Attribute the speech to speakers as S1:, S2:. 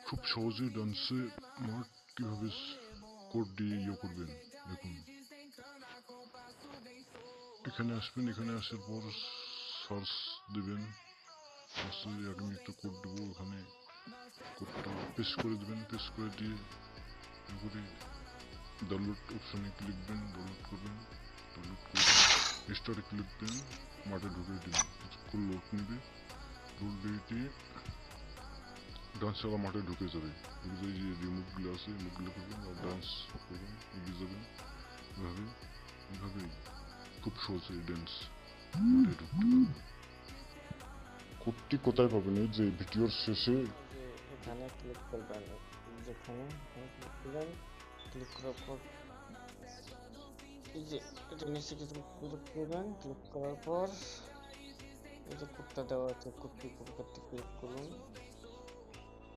S1: খুব সহজেই ডান্সে মার্ক কীভাবে কোড দিয়ে করবেন দেখুন। এখানে আসবেন, এখানে আসার পর সার্চ দেবেন, সার্চে আমি একটা কোড দেবো, এখানে কোডটা পেস্ট করে দেবেন, পেস্ট করে দিয়ে এরপরে ডাউনলোড অপশানে ক্লিক দেবেন, ডাউনলোড করবেন, ডাউনলোড করে স্টারে ক্লিক দেবেন, মাঠে ঢুকিয়ে দেবেন, কিছুক্ষণ লোড নেবে, লোড দিয়ে ডান্স চালা মাঠে ঢুকে যাবে। ঢুকে যে রিমোটগুলো আছে রিমোটগুলো করবেন আর ডান্স করবেন, এগিয়ে যাবেন। এভাবে এভাবেই খুব সহজে ড্যান্স মাঠে ঢুকতে পারবেন। কোডটি কোথায় পাবেন? এই যে ভিডিওর শেষে
S2: যে এখানে ক্লিক করবেন, যেখানে ক্লিক করবেন, ক্লিক করার পর এই যে এটা নিচে কিছু ক্লিক করবেন, ক্লিক করার পর এই যে কোডটা দেওয়া আছে, কোডটি ক্লিক করুন।